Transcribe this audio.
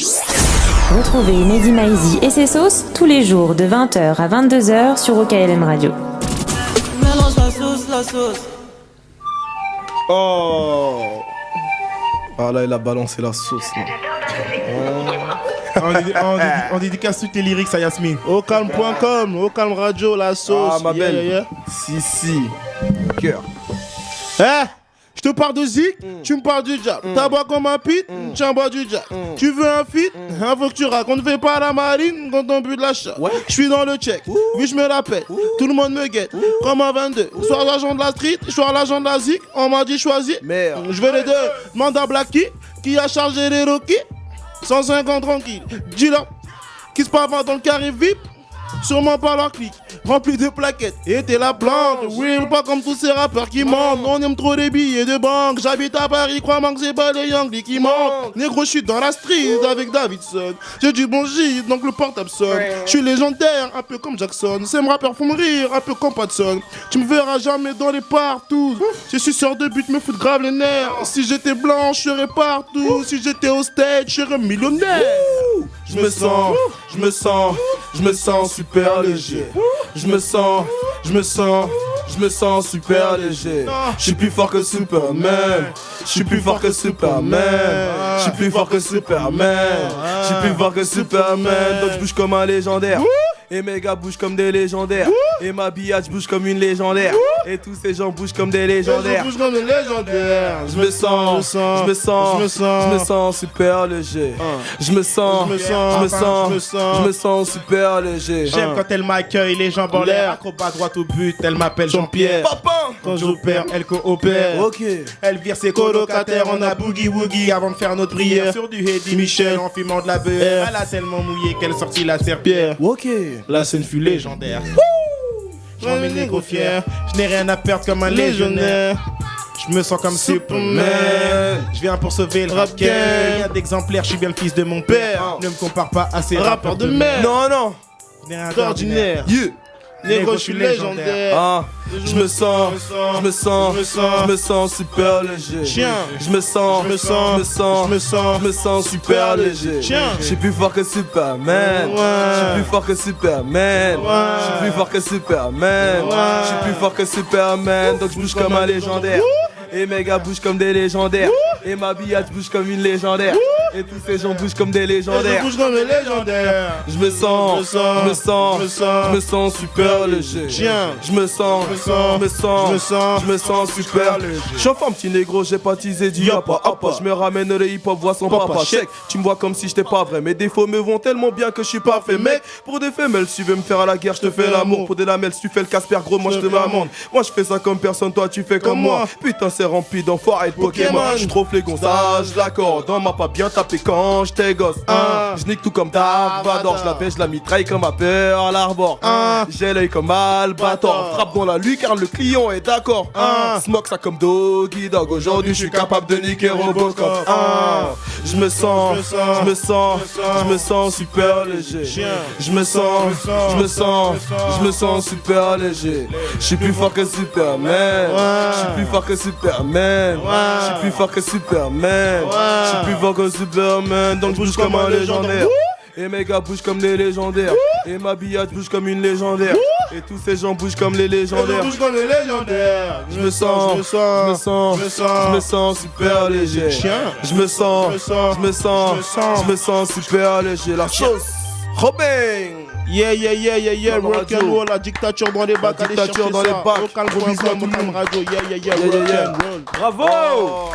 Retrouvez Mehdi Maizi et ses sauces tous les jours de 20h à 22h sur OKLM Radio. Mélange la sauce. Oh. Ah là, il a balancé la sauce. On dédicace toutes tes lyrics à Yasmine. Ocalm.com, Ocalm Radio, la sauce. Ah, ma belle. Si. Cœur. Je te parle de Zik, tu me parles du Jab. T'as bois comme un pit, tu en bois du Jab. Tu veux un feat, faut que tu racontes. On ne fait pas la marine quand on but de la chatte. Je suis dans le check, oui je me la pète. Tout le monde me guette, comme un 22. Soit l'agent de la street, soit l'agent de la Zik. On m'a dit choisi. Merde. Je veux les deux. Demande à Blacky qui a chargé les Rocky. 150 tranquille. Dis-leur qui se passe dans le carré VIP. Sûrement pas leur clic, rempli de plaquettes. Et t'es la plante, will pas comme tous ces rappeurs qui mentent. On aime trop les billets de banque. J'habite à Paris, crois-moi que c'est pas les Yankees qui mentent. Négro, je suis dans la street avec Davidson. J'ai du bon gîte, donc le portable sonne. Je suis légendaire, un peu comme Jackson. Ces rappeurs font me rire, un peu comme Patson. Tu me verras jamais dans les partout. Je suis sur de but, me foutre grave les nerfs. Si j'étais blanc, je serais partout. Si j'étais au stage, je serais millionnaire. Je me sens super léger. Je me sens super léger. Je suis plus fort que Superman. Je suis plus fort que Superman. Je suis plus fort que Superman. Je suis plus fort que Superman. Donc je bouge comme un légendaire. Et mes gars bougent comme des légendaires. Et ma billade bouge comme une légendaire. Et tous ces gens bougent comme des légendaires. Je comme des légendaires. Je me sens super léger. Je me sens super léger. J'aime quand elle m'accueille, les jambes en l'air. Acrobat droit au but, elle m'appelle Jean-Pierre. Quand j'opère, elle coopère. Ok. Elle vire ses colocataires, on a boogie woogie avant de faire notre prière. Sur du Eddie Michel en fumant de la beurre. Elle a tellement mouillé qu'elle sortit la serpillère. Ok. La scène fut légendaire. J'en mes négros fiers, je n'ai rien à perdre comme un légionnaire. Je me sens comme Superman. Je viens pour sauver le rap game. Y'a d'exemplaires, je suis bien le fils de mon père. Ne me compare pas à ces rappeurs de merde. Non. Je n'ai rien d'ordinaire. Négro, je suis légendaire. Je me sens super léger. Je me sens super léger. Je suis plus fort que Superman. Je suis plus fort que Superman. Je suis plus fort que Superman. Je suis plus fort que Superman. Donc je bouge comme un légendaire. Et mes gars bougent comme des légendaires. Et ma billade bouge comme une légendaire. Et tous ces gens bougent comme des légendaires. Je bouge comme des légendaires. Je me sens super léger. Je me sens super léger. Je suis un petit négro, j'ai baptisé du yapa. Je me ramène le hip hop, vois son papa. Check, tu me vois comme si j'étais pas vrai. Mes défauts me vont tellement bien que je suis parfait. Mec, pour des femelles, si tu veux me faire à la guerre, je te fais l'amour. Pour des lamelles, si tu fais le Casper, gros, moi je te m'amende. Moi je fais ça comme personne, toi tu fais comme moi. Putain, c'est rempli d'enfoirés de Pokémon. J'suis trop flégon, ça je l'accorde. On m'a pas bien tapé quand j'étais gosse. Je nique tout comme Dark Vador. Je la pêche, je la mitraille comme ma peur à l'arbor. J'ai l'œil comme Albator. Frappe dans la lui car le client est d'accord. Smoke ça comme Doggy Dog. Aujourd'hui je suis capable de niquer Robocop. Je me sens super léger. Je me sens super léger. Je suis plus fort que Superman. Je suis plus fort que Superman. Je suis plus fort que Superman. Je suis plus fort que Superman. Donc je bouge comme un légendaire. Et mes gars bougent comme des légendaires. Et ma billade bouge comme une légendaire. Et tous ces gens bougent comme les légendaires. Je me sens super léger. Je me sens super léger. La sauce Robin. Yeah, rock'n'roll, la dictature dans les bacs, dictature dans les bacs. Ocalm.com, radio, yeah, Bravo.